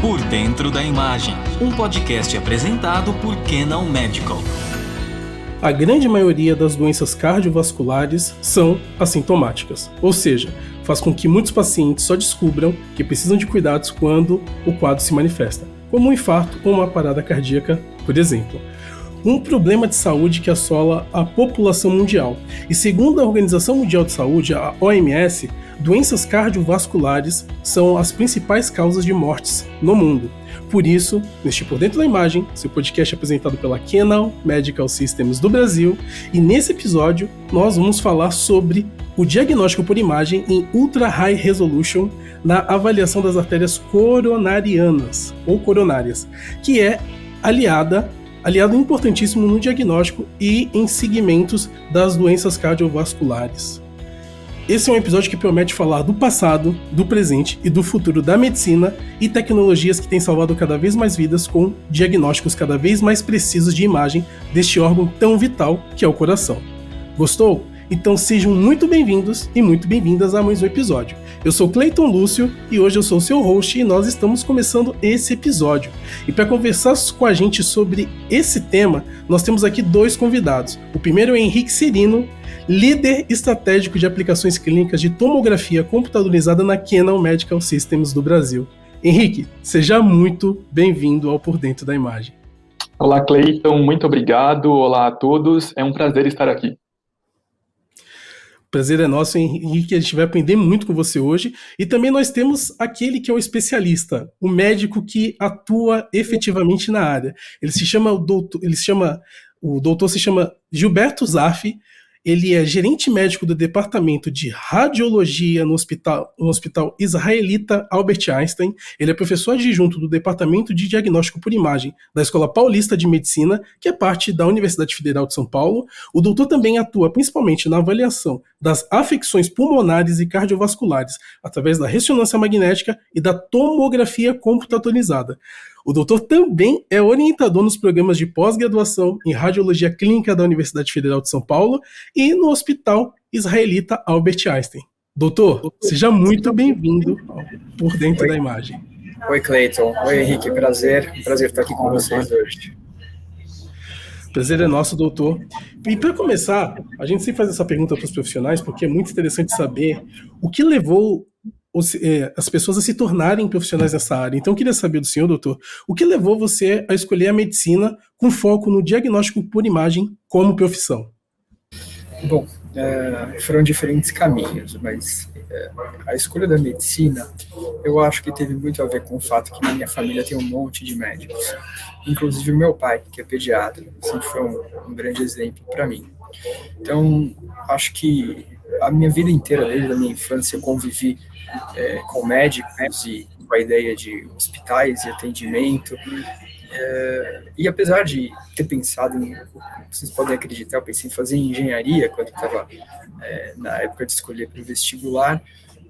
Por Dentro da Imagem, um podcast apresentado por Canal Medical. A grande maioria das doenças cardiovasculares são assintomáticas, ou seja, faz com que muitos pacientes só descubram que precisam de cuidados quando o quadro se manifesta, como um infarto ou uma parada cardíaca, por exemplo. Um problema de saúde que assola a população mundial. E segundo a Organização Mundial de Saúde, a OMS, doenças cardiovasculares são as principais causas de mortes no mundo. Por isso, neste Por Dentro da Imagem, seu podcast é apresentado pela Canal Medical Systems do Brasil, e nesse episódio nós vamos falar sobre o diagnóstico por imagem em Ultra High Resolution na avaliação das artérias coronarianas ou coronárias, que é aliado importantíssimo no diagnóstico e em segmentos das doenças cardiovasculares. Esse é um episódio que promete falar do passado, do presente e do futuro da medicina e tecnologias que têm salvado cada vez mais vidas com diagnósticos cada vez mais precisos de imagem deste órgão tão vital que é o coração. Gostou? Então sejam muito bem-vindos e muito bem-vindas a mais um episódio. Eu sou Cleiton Lúcio e hoje eu sou o seu host e nós estamos começando esse episódio. E para conversar com a gente sobre esse tema, nós temos aqui dois convidados. O primeiro é Henrique Cirino, líder estratégico de aplicações clínicas de tomografia computadorizada na Canal Medical Systems do Brasil. Henrique, seja muito bem-vindo ao Por Dentro da Imagem. Olá, Cleiton, muito obrigado. Olá a todos, é um prazer estar aqui. Prazer é nosso, Henrique, a gente vai aprender muito com você hoje. E também nós temos aquele que é o especialista, o médico que atua efetivamente na área. O doutor se chama Gilberto Zaffi. Ele é gerente médico do departamento de radiologia no hospital israelita Albert Einstein. Ele é professor adjunto do departamento de diagnóstico por imagem da Escola Paulista de Medicina, que é parte da Universidade Federal de São Paulo. O doutor também atua principalmente na avaliação das afecções pulmonares e cardiovasculares, através da ressonância magnética e da tomografia computadorizada. O doutor também é orientador nos programas de pós-graduação em Radiologia Clínica da Universidade Federal de São Paulo e no Hospital Israelita Albert Einstein. Doutor, seja muito bem-vindo Por Dentro da Imagem. Oi, Cleiton. Oi, Henrique. Prazer estar aqui com vocês hoje. Prazer é nosso, doutor. E para começar, a gente sempre faz essa pergunta para os profissionais, porque é muito interessante saber o que levou as pessoas a se tornarem profissionais nessa área. Então eu queria saber do senhor, doutor, o que levou você a escolher a medicina com foco no diagnóstico por imagem como profissão? Bom, foram diferentes caminhos, mas a escolha da medicina, eu acho que teve muito a ver com o fato que na minha família tem um monte de médicos, inclusive o meu pai, que é pediatra, sempre foi um grande exemplo para mim. Então, acho que a minha vida inteira, desde a minha infância, eu convivi com médicos e com a ideia de hospitais e atendimento. E apesar de ter pensado vocês podem acreditar, eu pensei em fazer engenharia quando estava na época de escolher para o vestibular,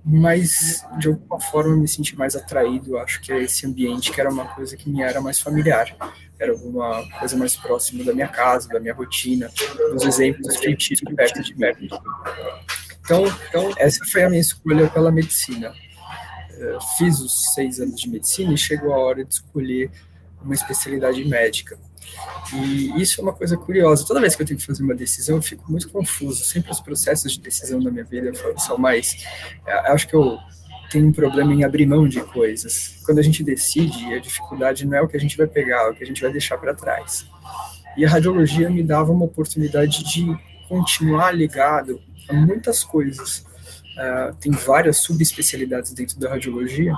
mas de alguma forma eu me senti mais atraído, acho que é esse ambiente que era uma coisa que me era mais familiar, era alguma coisa mais próxima da minha casa, da minha rotina, dos exemplos que eu tive perto de mim. Então, essa foi a minha escolha pela medicina. Fiz os 6 anos de medicina e chegou a hora de escolher uma especialidade médica. E isso é uma coisa curiosa. Toda vez que eu tenho que fazer uma decisão, eu fico muito confuso. Sempre os processos de decisão da minha vida são mais... acho que eu tenho um problema em abrir mão de coisas. Quando a gente decide, a dificuldade não é o que a gente vai pegar, é o que a gente vai deixar para trás. E a radiologia me dava uma oportunidade de continuar ligado a muitas coisas. Tem várias subespecialidades dentro da radiologia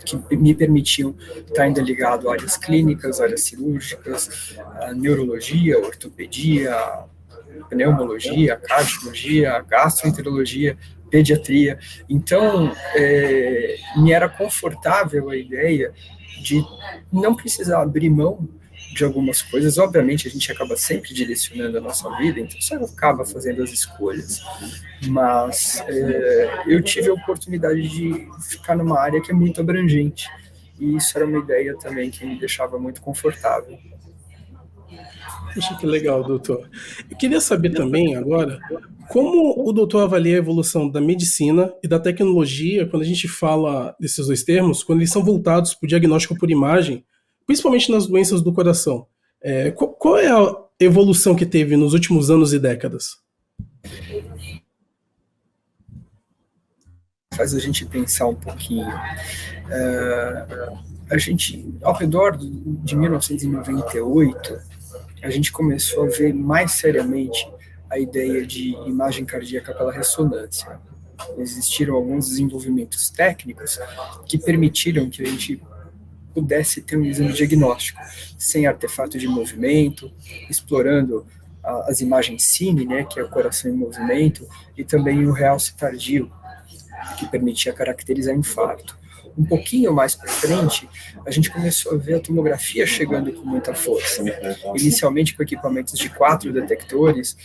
que me permitiam estar ainda ligado a áreas clínicas, áreas cirúrgicas, neurologia, ortopedia, pneumologia, cardiologia, gastroenterologia, pediatria. Então, me era confortável a ideia de não precisar abrir mão de algumas coisas. Obviamente, a gente acaba sempre direcionando a nossa vida, então você acaba fazendo as escolhas. Mas eu tive a oportunidade de ficar numa área que é muito abrangente, e isso era uma ideia também que me deixava muito confortável. Poxa, que legal, doutor. Eu queria saber também, agora, como o doutor avalia a evolução da medicina e da tecnologia quando a gente fala desses dois termos, quando eles são voltados para o diagnóstico por imagem, principalmente nas doenças do coração. Qual é a evolução que teve nos últimos anos e décadas? Faz a gente pensar um pouquinho. A gente, ao redor de 1998, a gente começou a ver mais seriamente a ideia de imagem cardíaca pela ressonância. Existiram alguns desenvolvimentos técnicos que permitiram que a gente pudesse ter um exame diagnóstico sem artefato de movimento, explorando as imagens cine, né, que é o coração em movimento, e também o realce tardio, que permitia caracterizar infarto. Um pouquinho mais para frente, a gente começou a ver a tomografia chegando com muita força. Inicialmente com equipamentos de 4 detectores,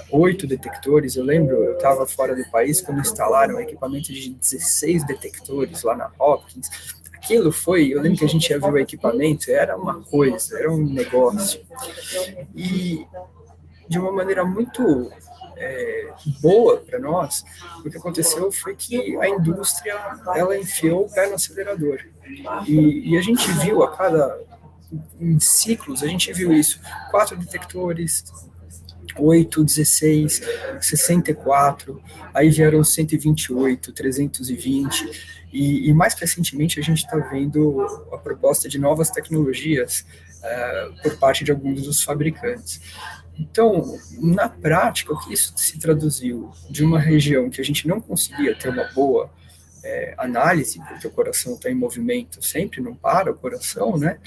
8 detectores. Eu lembro, eu estava fora do país quando instalaram equipamento de 16 detectores lá na Hopkins. Aquilo foi, eu lembro que a gente ia ver o equipamento, era uma coisa, era um negócio. E de uma maneira muito boa para nós, o que aconteceu foi que a indústria, ela enfiou o pé no acelerador. E a gente viu em ciclos, a gente viu isso, 4 detectores, 8, 16, 64, aí vieram 128, 320, e mais recentemente a gente está vendo a proposta de novas tecnologias por parte de alguns dos fabricantes. Então, na prática, o que isso se traduziu de uma região que a gente não conseguia ter uma boa análise, porque o coração está em movimento sempre, não para o coração, né?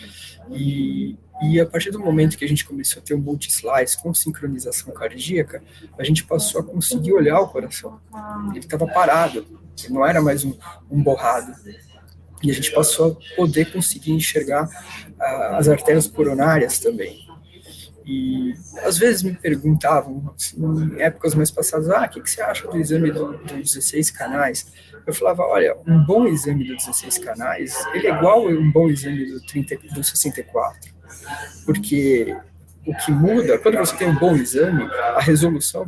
E a partir do momento que a gente começou a ter um multi-slice com sincronização cardíaca, a gente passou a conseguir olhar o coração. Ele estava parado, ele não era mais um borrado. E a gente passou a poder conseguir enxergar as artérias coronárias também. E às vezes me perguntavam, assim, em épocas mais passadas, o que você acha do exame dos 16 canais? Eu falava, olha, um bom exame dos 16 canais, ele é igual a um bom exame do 64. Porque o que muda, quando você tem um bom exame, a resolução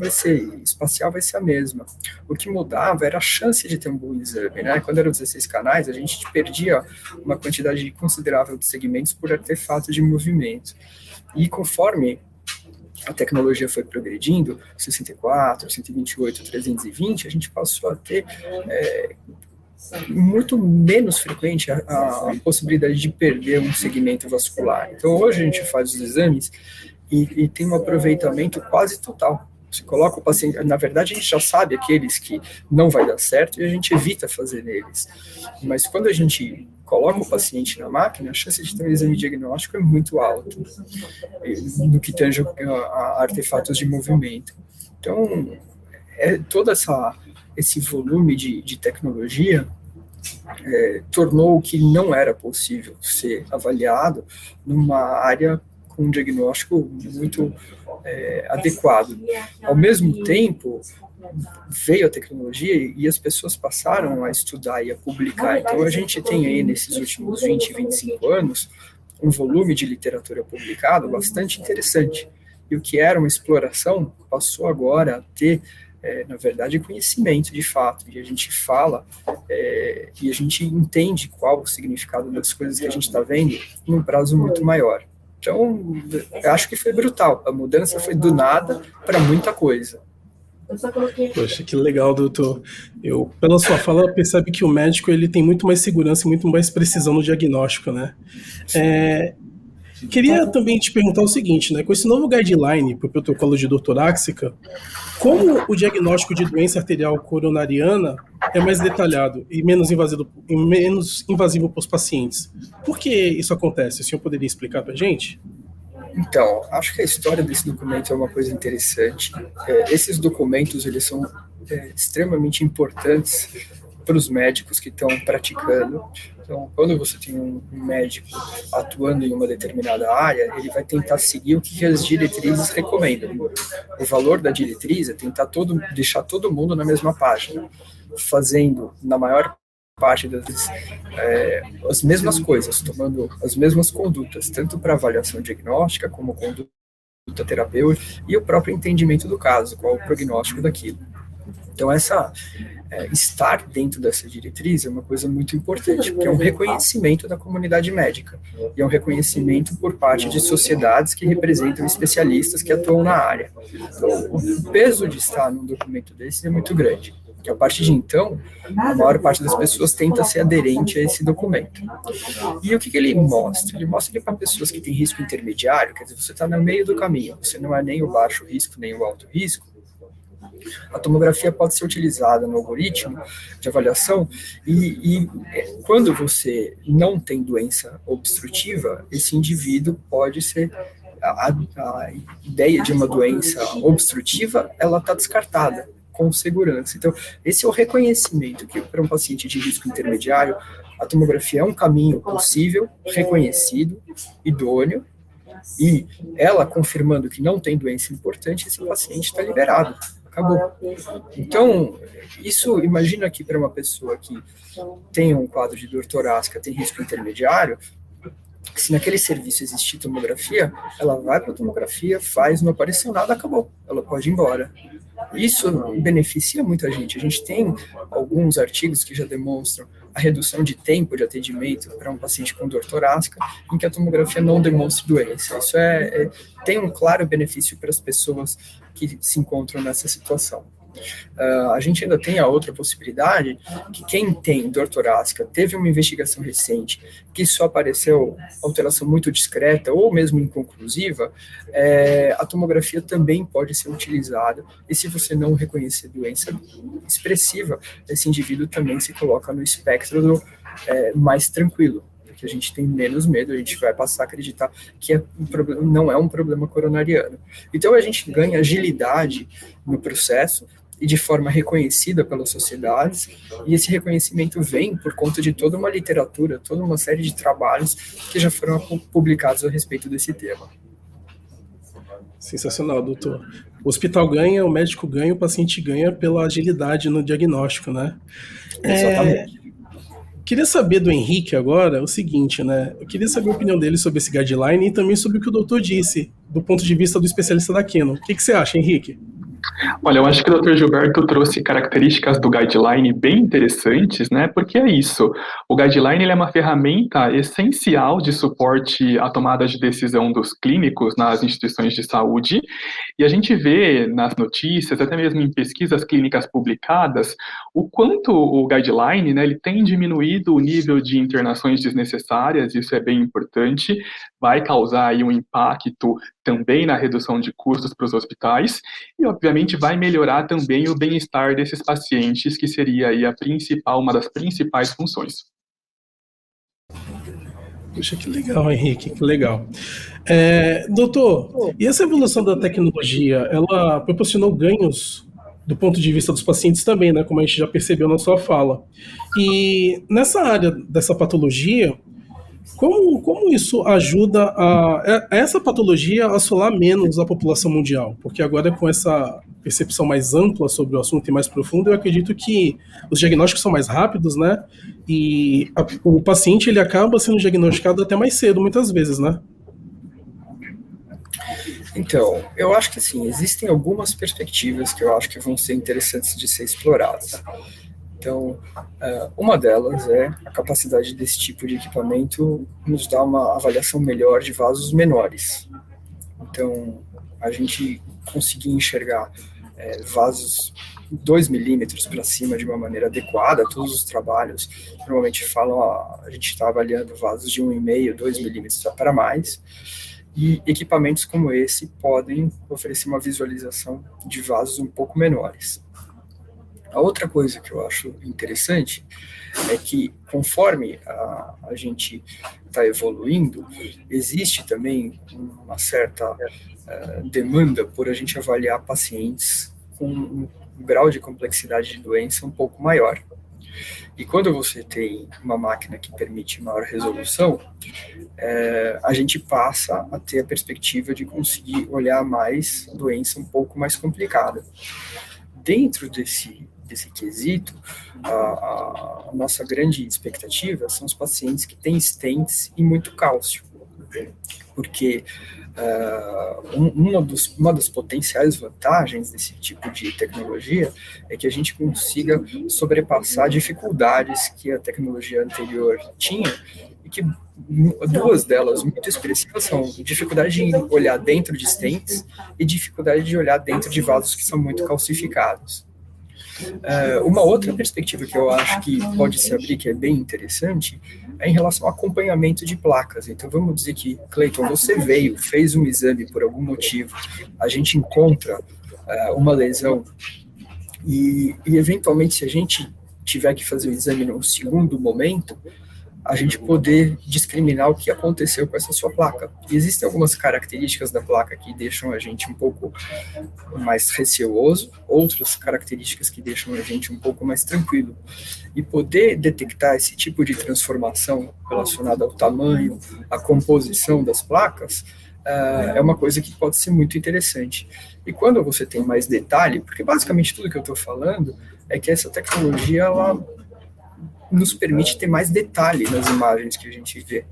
espacial vai ser a mesma. O que mudava era a chance de ter um bom exame, né? Quando eram 16 canais, a gente perdia uma quantidade considerável de segmentos por artefato de movimento. E conforme a tecnologia foi progredindo, 64, 128, 320, a gente passou a ter muito menos frequente a possibilidade de perder um segmento vascular. Então, hoje a gente faz os exames e tem um aproveitamento quase total. Você coloca o paciente, na verdade a gente já sabe aqueles que não vai dar certo e a gente evita fazer neles. Mas quando a gente coloca o paciente na máquina, a chance de ter um exame diagnóstico é muito alta, no que tange a artefatos de movimento. Então, todo esse volume de tecnologia tornou o que não era possível ser avaliado numa área com um diagnóstico muito adequado. Ao mesmo tempo, veio a tecnologia e as pessoas passaram a estudar e a publicar. Então, a gente tem aí, nesses últimos 20, 25 anos, um volume de literatura publicada bastante interessante. E o que era uma exploração passou agora a ter, na verdade, conhecimento de fato. E a gente fala e a gente entende qual o significado das coisas que a gente está vendo num prazo muito maior. Então, eu acho que foi brutal. A mudança foi do nada para muita coisa. Poxa, que legal, doutor. Pela sua fala, percebe que o médico ele tem muito mais segurança e muito mais precisão no diagnóstico, né? Queria também te perguntar o seguinte, né? Com esse novo guideline para o protocolo de doutoráxica, como o diagnóstico de doença arterial coronariana é mais detalhado e menos invasivo para os pacientes? Por que isso acontece? O senhor poderia explicar para a gente? Então, acho que a história desse documento é uma coisa interessante. Esses documentos, eles são extremamente importantes para os médicos que estão praticando. Então, quando você tem um médico atuando em uma determinada área, ele vai tentar seguir o que as diretrizes recomendam. O valor da diretriz é tentar deixar todo mundo na mesma página, fazendo, na maior parte das vezes, as mesmas coisas, tomando as mesmas condutas, tanto para avaliação diagnóstica como conduta terapêutica e o próprio entendimento do caso, qual o prognóstico daquilo. Então, estar dentro dessa diretriz é uma coisa muito importante, porque é um reconhecimento da comunidade médica, e é um reconhecimento por parte de sociedades que representam especialistas que atuam na área. Então, o peso de estar num documento desse é muito grande, que a partir de então, a maior parte das pessoas tenta ser aderente a esse documento. E o que ele mostra? Ele mostra que para pessoas que têm risco intermediário, quer dizer, você está no meio do caminho, você não é nem o baixo risco, nem o alto risco, a tomografia pode ser utilizada no algoritmo de avaliação e quando você não tem doença obstrutiva, esse indivíduo pode ser... A ideia de uma doença obstrutiva, ela está descartada com segurança. Então, esse é o reconhecimento que para um paciente de risco intermediário, a tomografia é um caminho possível, reconhecido, idôneo, e ela confirmando que não tem doença importante, esse paciente está liberado. Acabou. Então, isso, imagina que para uma pessoa que tem um quadro de dor torácica, tem risco intermediário, se naquele serviço existir tomografia, ela vai para a tomografia, faz, não apareceu nada, acabou. Ela pode ir embora. Isso beneficia muita gente. A gente tem alguns artigos que já demonstram a redução de tempo de atendimento para um paciente com dor torácica, em que a tomografia não demonstre doença. Isso tem um claro benefício para as pessoas que se encontram nessa situação. A gente ainda tem a outra possibilidade, que quem tem dor torácica, teve uma investigação recente, que só apareceu alteração muito discreta ou mesmo inconclusiva, a tomografia também pode ser utilizada, e se você não reconhecer doença expressiva, esse indivíduo também se coloca no espectro do mais tranquilo, porque a gente tem menos medo, a gente vai passar a acreditar que não é um problema coronariano. Então a gente ganha agilidade no processo, e de forma reconhecida pelas sociedades, e esse reconhecimento vem por conta de toda uma literatura, toda uma série de trabalhos que já foram publicados a respeito desse tema. Sensacional, doutor. O hospital ganha, o médico ganha, o paciente ganha pela agilidade no diagnóstico, né? Exatamente. Queria saber do Henrique agora o seguinte, né? Eu queria saber a opinião dele sobre esse guideline e também sobre o que o doutor disse, do ponto de vista do especialista da Canon. O que você acha, Henrique? Olha, eu acho que o Dr. Gilberto trouxe características do guideline bem interessantes, né? Porque é isso. O guideline ele é uma ferramenta essencial de suporte à tomada de decisão dos clínicos nas instituições de saúde. E a gente vê nas notícias, até mesmo em pesquisas clínicas publicadas, o quanto o guideline, né, ele tem diminuído o nível de internações desnecessárias. Isso é bem importante. Vai causar aí um impacto também na redução de custos para os hospitais e, obviamente, vai melhorar também o bem-estar desses pacientes, que seria aí uma das principais funções. Puxa, que legal, Henrique, que legal. Doutor, e essa evolução da tecnologia, ela proporcionou ganhos do ponto de vista dos pacientes também, né, como a gente já percebeu na sua fala. E nessa área dessa patologia, como isso ajuda a essa patologia a assolar menos a população mundial? Porque agora, com essa percepção mais ampla sobre o assunto e mais profunda, eu acredito que os diagnósticos são mais rápidos, né? E o paciente ele acaba sendo diagnosticado até mais cedo, muitas vezes, né? Então, eu acho que assim, existem algumas perspectivas que eu acho que vão ser interessantes de ser exploradas. Então, uma delas é a capacidade desse tipo de equipamento nos dar uma avaliação melhor de vasos menores. Então, a gente conseguir enxergar vasos 2 milímetros para cima de uma maneira adequada, todos os trabalhos normalmente falam, a gente está avaliando vasos de 1,5, 2 milímetros para mais, e equipamentos como esse podem oferecer uma visualização de vasos um pouco menores. A outra coisa que eu acho interessante é que, conforme a gente está evoluindo, existe também uma certa demanda por a gente avaliar pacientes com um grau de complexidade de doença um pouco maior. E quando você tem uma máquina que permite maior resolução, a gente passa a ter a perspectiva de conseguir olhar mais doença um pouco mais complicada. Dentro desse quesito, a nossa grande expectativa são os pacientes que têm stents e muito cálcio. porque uma das potenciais vantagens desse tipo de tecnologia é que a gente consiga sobrepassar dificuldades que a tecnologia anterior tinha, e que duas delas muito expressivas são dificuldade de olhar dentro de stents e dificuldade de olhar dentro de vasos que são muito calcificados. Uma outra perspectiva que eu acho que pode se abrir, que é bem interessante, é em relação ao acompanhamento de placas. Então, vamos dizer que, Cleiton, você fez um exame por algum motivo, a gente encontra uma lesão e, eventualmente, se a gente tiver que fazer o exame num segundo momento, a gente poder discriminar o que aconteceu com essa sua placa. E existem algumas características da placa que deixam a gente um pouco mais receoso, outras características que deixam a gente um pouco mais tranquilo. E poder detectar esse tipo de transformação relacionada ao tamanho, à composição das placas, é uma coisa que pode ser muito interessante. E quando você tem mais detalhe, porque basicamente tudo que eu estou falando é que essa tecnologia, ela nos permite ter mais detalhe nas imagens que a gente vê.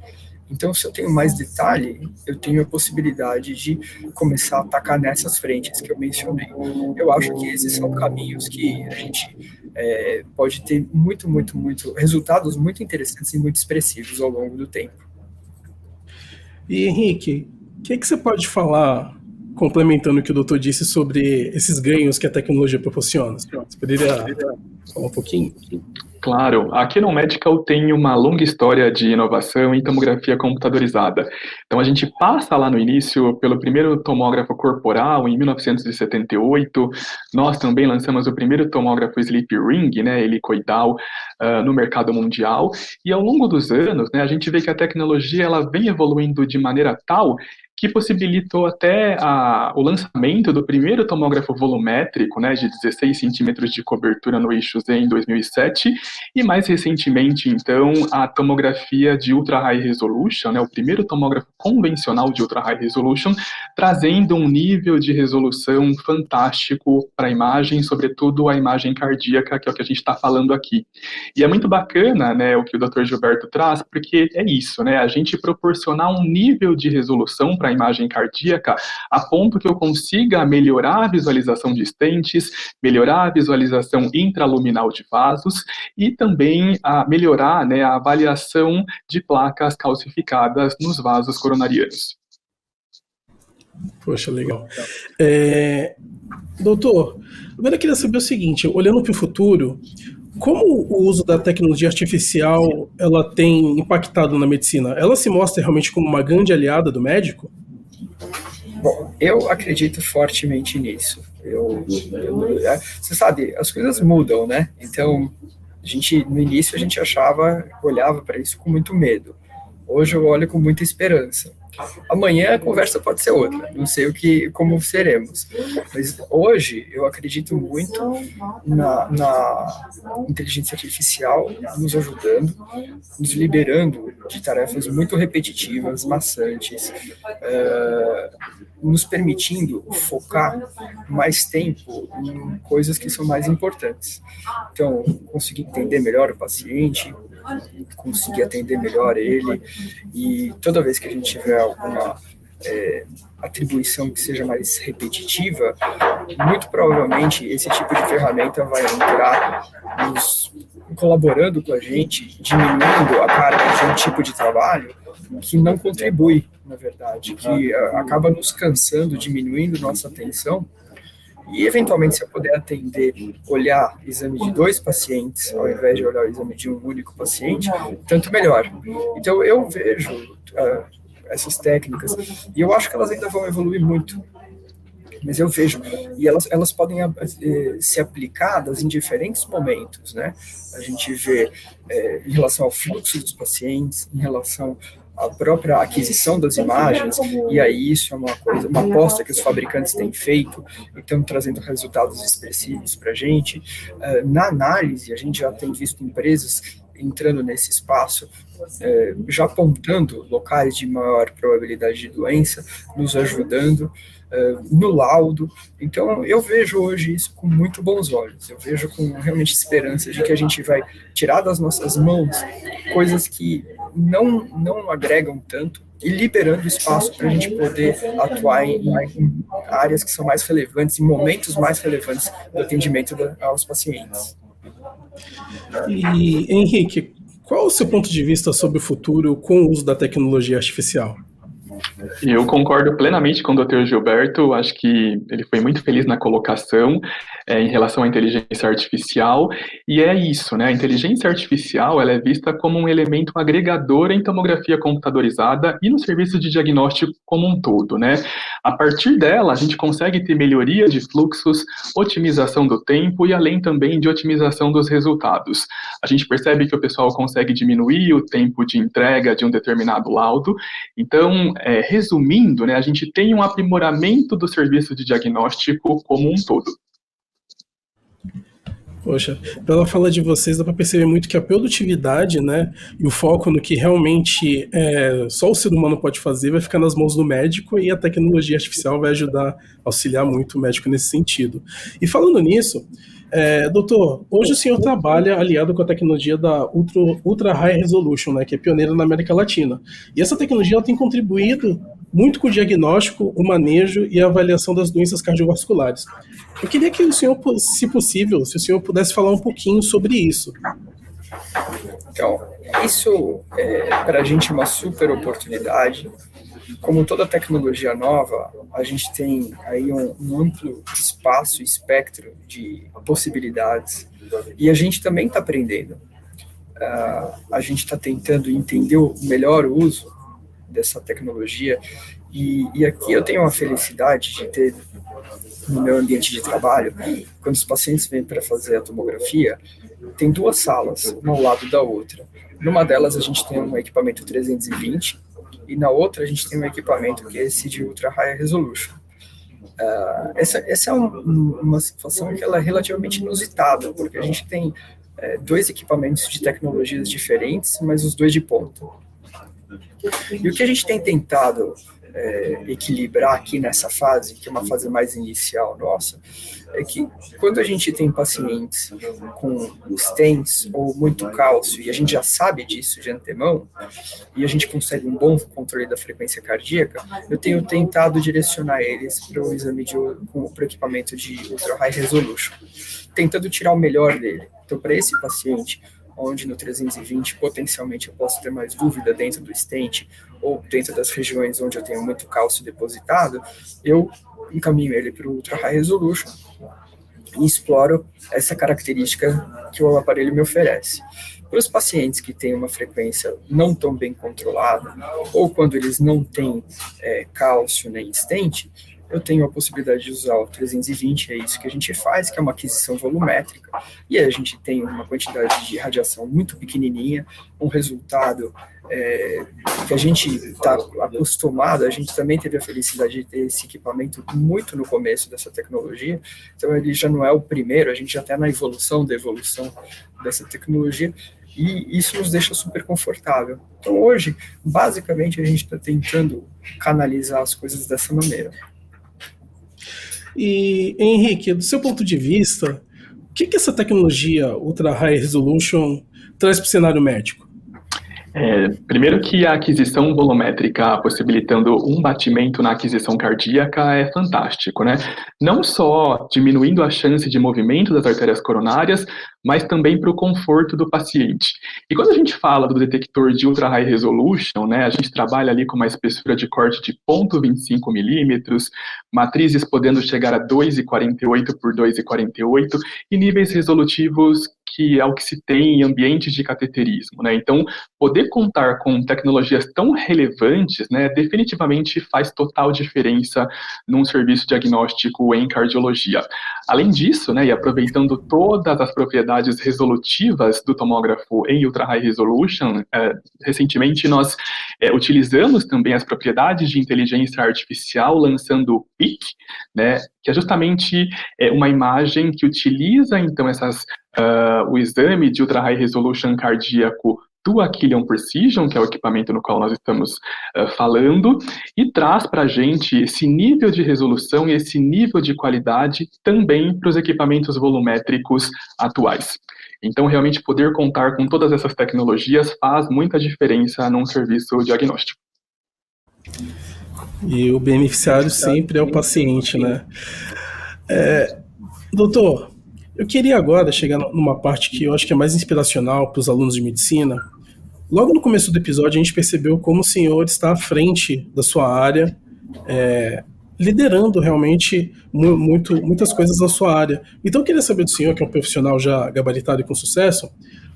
Então, se eu tenho mais detalhe, eu tenho a possibilidade de começar a atacar nessas frentes que eu mencionei. Eu acho que esses são caminhos que a gente pode ter muito resultados muito interessantes e muito expressivos ao longo do tempo. E, Henrique, o que você pode falar, complementando o que o doutor disse sobre esses ganhos que a tecnologia proporciona? Você poderia falar um pouquinho? Claro, a Canon Medical tem uma longa história de inovação em tomografia computadorizada. Então, a gente passa lá no início pelo primeiro tomógrafo corporal, em 1978. Nós também lançamos o primeiro tomógrafo Sleep Ring, né, helicoidal, no mercado mundial. E ao longo dos anos, né, a gente vê que a tecnologia ela vem evoluindo de maneira tal que possibilitou até o lançamento do primeiro tomógrafo volumétrico, né, de 16 centímetros de cobertura no eixo Z em 2007, e mais recentemente, então, a tomografia de Ultra High Resolution, né, o primeiro tomógrafo convencional de Ultra High Resolution, trazendo um nível de resolução fantástico para a imagem, sobretudo a imagem cardíaca, que é o que a gente está falando aqui. E é muito bacana, né, o que o Dr. Gilberto traz, porque é isso, né, a gente proporcionar um nível de resolução para a imagem cardíaca, a ponto que eu consiga melhorar a visualização de stents, melhorar a visualização intraluminal de vasos e também melhorar, né, a avaliação de placas calcificadas nos vasos coronarianos. Poxa, legal. Doutor, agora eu queria saber o seguinte, olhando para o futuro, como o uso da tecnologia artificial ela tem impactado na medicina? Ela se mostra realmente como uma grande aliada do médico? Bom, eu acredito fortemente nisso. Você sabe, as coisas mudam, né? Então, no início a gente olhava para isso com muito medo. Hoje eu olho com muita esperança. Amanhã a conversa pode ser outra, não sei como seremos. Mas hoje eu acredito muito na inteligência artificial nos ajudando, nos liberando de tarefas muito repetitivas, maçantes, nos permitindo focar mais tempo em coisas que são mais importantes. Então, conseguir entender melhor o paciente, conseguir atender melhor ele, e toda vez que a gente tiver alguma atribuição que seja mais repetitiva, muito provavelmente esse tipo de ferramenta vai entrar colaborando com a gente, diminuindo a carga de um tipo de trabalho que não contribui, na verdade, que acaba nos cansando, diminuindo nossa atenção. E, eventualmente, se eu puder olhar exame de 2 pacientes, ao invés de olhar o exame de um único paciente, tanto melhor. Então, eu vejo essas técnicas, e eu acho que elas ainda vão evoluir muito. Mas eu vejo, e elas podem ser aplicadas em diferentes momentos, né? A gente vê em relação ao fluxo dos pacientes, em relação a própria aquisição das imagens, e aí isso é uma aposta que os fabricantes têm feito e estão trazendo resultados expressivos para a gente. Na análise, a gente já tem visto empresas entrando nesse espaço, já apontando locais de maior probabilidade de doença, nos ajudando no laudo. Então, eu vejo hoje isso com muito bons olhos. Eu vejo com realmente esperança de que a gente vai tirar das nossas mãos coisas que não agregam tanto e liberando espaço para a gente poder atuar em áreas que são mais relevantes, em momentos mais relevantes do atendimento aos pacientes. E, Henrique, qual o seu ponto de vista sobre o futuro com o uso da tecnologia artificial? Eu concordo plenamente com o Dr. Gilberto, acho que ele foi muito feliz na colocação em relação à inteligência artificial, e é isso, né? A inteligência artificial ela é vista como um elemento agregador em tomografia computadorizada e no serviço de diagnóstico como um todo, né? A partir dela, a gente consegue ter melhoria de fluxos, otimização do tempo e além também de otimização dos resultados. A gente percebe que o pessoal consegue diminuir o tempo de entrega de um determinado laudo, então, resumindo, né, a gente tem um aprimoramento do serviço de diagnóstico como um todo. Poxa, pela fala de vocês dá para perceber muito que a produtividade, né, e o foco no que realmente só o ser humano pode fazer vai ficar nas mãos do médico e a tecnologia artificial vai ajudar, auxiliar muito o médico nesse sentido. E falando nisso, doutor, hoje o senhor trabalha aliado com a tecnologia da Ultra High Resolution, né, que é pioneira na América Latina. E essa tecnologia ela tem contribuído muito com o diagnóstico, o manejo e a avaliação das doenças cardiovasculares. Eu queria que o senhor, se possível, se o senhor pudesse falar um pouquinho sobre isso. Então, isso para a gente uma super oportunidade. Como toda tecnologia nova, a gente tem aí um amplo espaço, espectro de possibilidades, e a gente também está aprendendo. A gente está tentando entender o melhor uso dessa tecnologia, e aqui eu tenho a felicidade de ter, no meu ambiente de trabalho, quando os pacientes vêm para fazer a tomografia, tem duas salas, uma ao lado da outra. Numa delas a gente tem um equipamento 320, e na outra a gente tem um equipamento que é esse de Ultra High Resolution. Essa é uma situação que ela é relativamente inusitada, porque a gente tem dois equipamentos de tecnologias diferentes, mas os dois de ponta. E o que a gente tem tentado equilibrar aqui nessa fase, que é uma fase mais inicial nossa, é que quando a gente tem pacientes com stents ou muito cálcio, e a gente já sabe disso de antemão, e a gente consegue um bom controle da frequência cardíaca, eu tenho tentado direcionar eles para o exame para o equipamento de Ultra High Resolution, tentando tirar o melhor dele. Então, para esse paciente, onde no 320 potencialmente eu posso ter mais dúvida dentro do stent ou dentro das regiões onde eu tenho muito cálcio depositado, eu encaminho ele para o Ultra High Resolution e exploro essa característica que o aparelho me oferece. Para os pacientes que têm uma frequência não tão bem controlada, ou quando eles não têm cálcio nem stent, eu tenho a possibilidade de usar o 320, é isso que a gente faz, que é uma aquisição volumétrica, e aí a gente tem uma quantidade de radiação muito pequenininha, um resultado que a gente está acostumado, a gente também teve a felicidade de ter esse equipamento muito no começo dessa tecnologia, então ele já não é o primeiro, a gente já está na evolução da evolução dessa tecnologia, e isso nos deixa super confortável. Então hoje, basicamente, a gente está tentando canalizar as coisas dessa maneira. E, Henrique, do seu ponto de vista, o que essa tecnologia Ultra High Resolution traz para o cenário médico? Primeiro que a aquisição volumétrica possibilitando um batimento na aquisição cardíaca é fantástico, né? Não só diminuindo a chance de movimento das artérias coronárias, mas também para o conforto do paciente. E quando a gente fala do detector de Ultra High Resolution, né, a gente trabalha ali com uma espessura de corte de 0,25 milímetros, matrizes podendo chegar a 2,48 por 2,48 e níveis resolutivos que é o que se tem em ambientes de cateterismo, né? Então, poder contar com tecnologias tão relevantes, né, definitivamente faz total diferença num serviço diagnóstico em cardiologia. Além disso, né, e aproveitando todas as propriedades resolutivas do tomógrafo em Ultra High Resolution, recentemente nós utilizamos também as propriedades de inteligência artificial lançando o PIC, né, que é justamente uma imagem que utiliza então o exame de Ultra High Resolution cardíaco do Aquilion Precision, que é o equipamento no qual nós estamos falando, e traz para a gente esse nível de resolução e esse nível de qualidade também para os equipamentos volumétricos atuais. Então, realmente, poder contar com todas essas tecnologias faz muita diferença num serviço diagnóstico. E o beneficiário sempre é o paciente, né? Doutor, eu queria agora chegar numa parte que eu acho que é mais inspiracional para os alunos de medicina. Logo no começo do episódio, a gente percebeu como o senhor está à frente da sua área, liderando realmente muitas coisas na sua área. Então, eu queria saber do senhor, que é um profissional já gabaritado e com sucesso,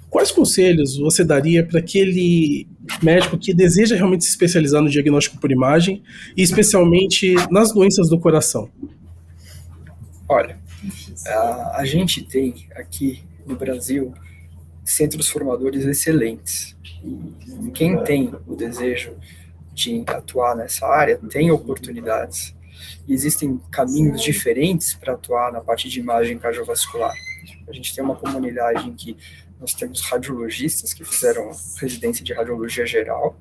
quais conselhos você daria para aquele médico que deseja realmente se especializar no diagnóstico por imagem, e especialmente nas doenças do coração? Olha, a gente tem aqui no Brasil centros formadores excelentes. E quem tem o desejo de atuar nessa área tem oportunidades. E existem caminhos diferentes para atuar na parte de imagem cardiovascular. A gente tem uma comunidade em que nós temos radiologistas que fizeram residência de radiologia geral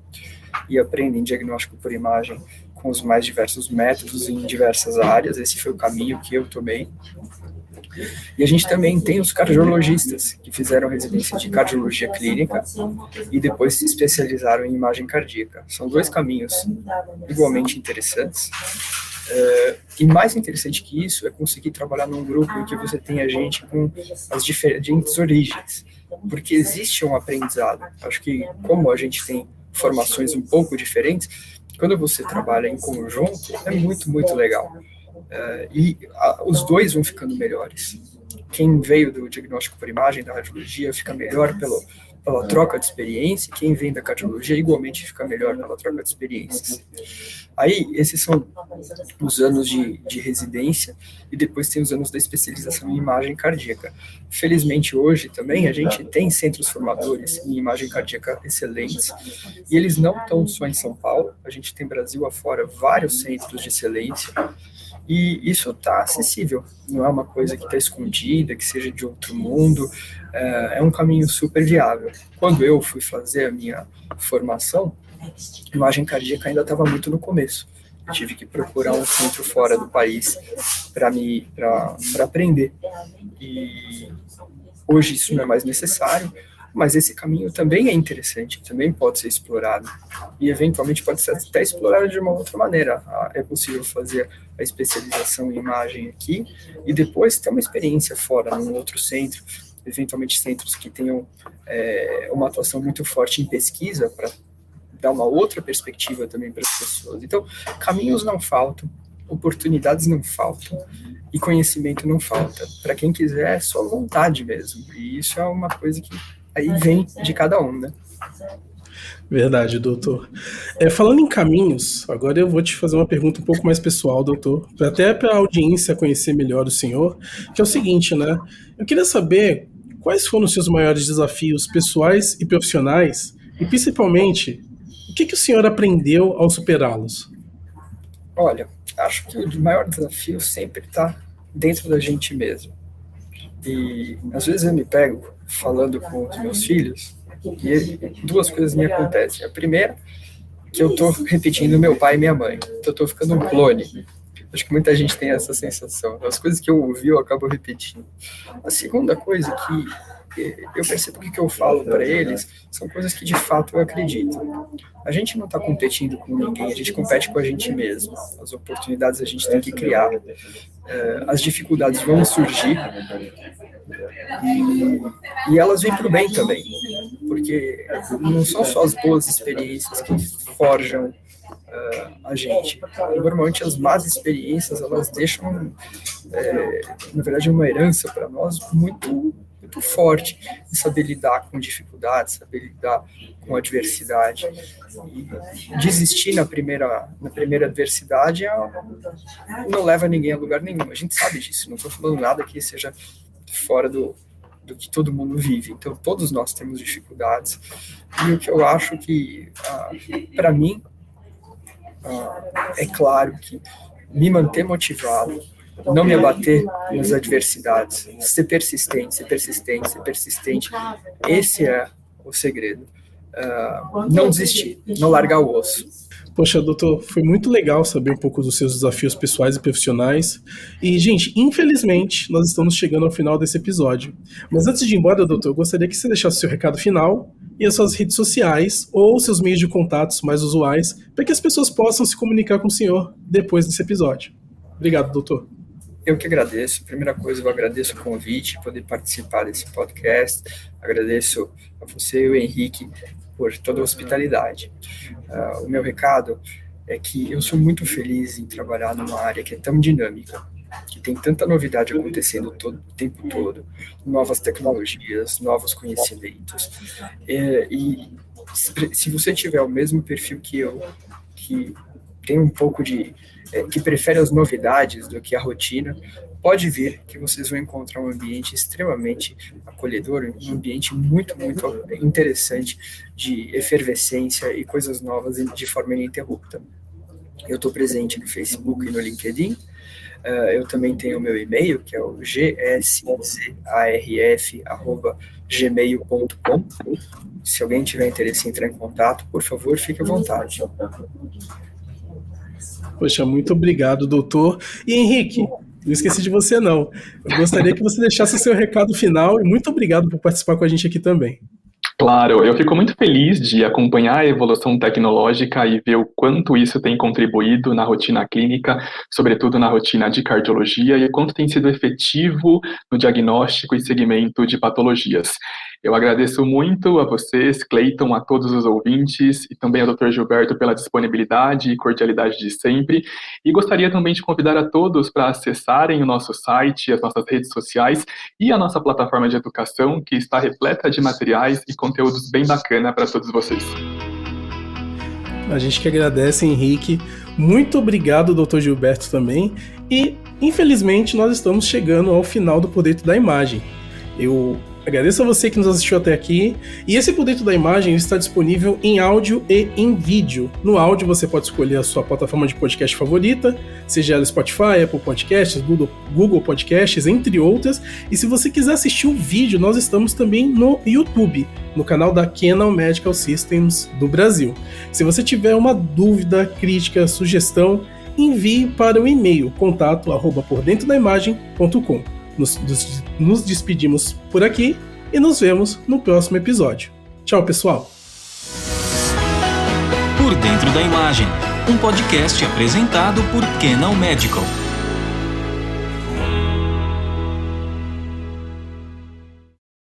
e aprendem diagnóstico por imagem com os mais diversos métodos em diversas áreas. Esse foi o caminho que eu tomei. E a gente também tem os cardiologistas, que fizeram residência de cardiologia clínica e depois se especializaram em imagem cardíaca. São dois caminhos igualmente interessantes. E mais interessante que isso é conseguir trabalhar num grupo em que você tenha gente com as diferentes origens, porque existe um aprendizado. Acho que como a gente tem formações um pouco diferentes, quando você trabalha em conjunto, é muito, muito legal. Os dois vão ficando melhores. Quem veio do diagnóstico por imagem, da radiologia, fica melhor pela troca de experiência, e quem vem da cardiologia igualmente fica melhor pela troca de experiências. Aí, esses são os anos de residência, e depois tem os anos da especialização em imagem cardíaca. Felizmente, hoje também, a gente tem centros formadores em imagem cardíaca excelentes, e eles não estão só em São Paulo, a gente tem Brasil afora vários centros de excelência, e isso está acessível, não é uma coisa que está escondida, que seja de outro mundo, é um caminho super viável. Quando eu fui fazer a minha formação, a imagem cardíaca ainda estava muito no começo. Eu tive que procurar um centro fora do país para aprender. E hoje isso não é mais necessário, mas esse caminho também é interessante, também pode ser explorado. E, eventualmente, pode ser até explorado de uma outra maneira. É possível fazer a especialização em imagem aqui e depois ter uma experiência fora, num outro centro, eventualmente centros que tenham uma atuação muito forte em pesquisa, para dar uma outra perspectiva também para as pessoas. Então, caminhos não faltam, oportunidades não faltam, e conhecimento não falta. Para quem quiser, é só vontade mesmo. E isso é uma coisa que aí vem de cada um, né? Verdade, doutor. Falando em caminhos, agora eu vou te fazer uma pergunta um pouco mais pessoal, doutor, até para a audiência conhecer melhor o senhor, que é o seguinte, né? Eu queria saber quais foram os seus maiores desafios pessoais e profissionais, e principalmente, o que o senhor aprendeu ao superá-los? Olha, acho que o maior desafio sempre está dentro da gente mesmo. E às vezes eu me pego falando com os meus filhos e duas coisas me acontecem. A primeira, que eu estou repetindo meu pai e minha mãe. Então eu estou ficando um clone. Acho que muita gente tem essa sensação. As coisas que eu ouvi eu acabo repetindo. A segunda coisa que eu percebo que eu falo para eles são coisas que de fato eu acredito. A gente não está competindo com ninguém, a gente compete com a gente mesmo. As oportunidades a gente tem que criar. As dificuldades vão surgir e elas vêm para o bem também, porque não são só as boas experiências que forjam a gente. Normalmente as más experiências elas deixam, na verdade, uma herança para nós muito forte, de saber lidar com dificuldades, saber lidar com adversidade. E desistir na primeira adversidade não leva ninguém a lugar nenhum. A gente sabe disso, não estou falando nada que seja fora do que todo mundo vive. Então, todos nós temos dificuldades. E o que eu acho que, para mim, é claro que me manter motivado, não me abater nas adversidades, ser persistente, esse é o segredo. Não desistir, não largar o osso. Poxa, doutor, foi muito legal saber um pouco dos seus desafios pessoais e profissionais. E, gente, infelizmente, nós estamos chegando ao final desse episódio. Mas antes de ir embora, doutor, eu gostaria que você deixasse o seu recado final e as suas redes sociais ou seus meios de contatos mais usuais para que as pessoas possam se comunicar com o senhor depois desse episódio. Obrigado, doutor. Eu que agradeço. Primeira coisa, eu agradeço o convite, poder participar desse podcast. Agradeço a você e o Henrique por toda a hospitalidade. O meu recado é que eu sou muito feliz em trabalhar numa área que é tão dinâmica, que tem tanta novidade acontecendo o tempo todo, novas tecnologias, novos conhecimentos. E se você tiver o mesmo perfil que eu, que tem um pouco de... que prefere as novidades do que a rotina, pode vir que vocês vão encontrar um ambiente extremamente acolhedor, um ambiente muito, muito interessante de efervescência e coisas novas de forma ininterrupta. Eu estou presente no Facebook e no LinkedIn. Eu também tenho o meu e-mail, que é o gszarf@gmail.com. Se alguém tiver interesse em entrar em contato, por favor, fique à vontade. Poxa, muito obrigado, doutor. E Henrique, não esqueci de você não. Eu gostaria que você deixasse o seu recado final e muito obrigado por participar com a gente aqui também. Claro, eu fico muito feliz de acompanhar a evolução tecnológica e ver o quanto isso tem contribuído na rotina clínica, sobretudo na rotina de cardiologia, e o quanto tem sido efetivo no diagnóstico e segmento de patologias. Eu agradeço muito a vocês, Cleiton, a todos os ouvintes e também ao Dr. Gilberto pela disponibilidade e cordialidade de sempre. E gostaria também de convidar a todos para acessarem o nosso site, as nossas redes sociais e a nossa plataforma de educação, que está repleta de materiais e conteúdos bem bacana para todos vocês. A gente que agradece, Henrique. Muito obrigado, Dr. Gilberto, também. E, infelizmente, nós estamos chegando ao final do Por Dentro da Imagem. Eu agradeço a você que nos assistiu até aqui. E esse Por Dentro da Imagem está disponível em áudio e em vídeo. No áudio você pode escolher a sua plataforma de podcast favorita, seja ela Spotify, Apple Podcasts, Google Podcasts, entre outras. E se você quiser assistir o vídeo, nós estamos também no YouTube, no canal da Canon Medical Systems do Brasil. Se você tiver uma dúvida, crítica, sugestão, envie para o e-mail contato@pordentrodaimagem.com. Nos despedimos por aqui e nos vemos no próximo episódio. Tchau, pessoal! Por Dentro da Imagem, um podcast apresentado por Canon Medical.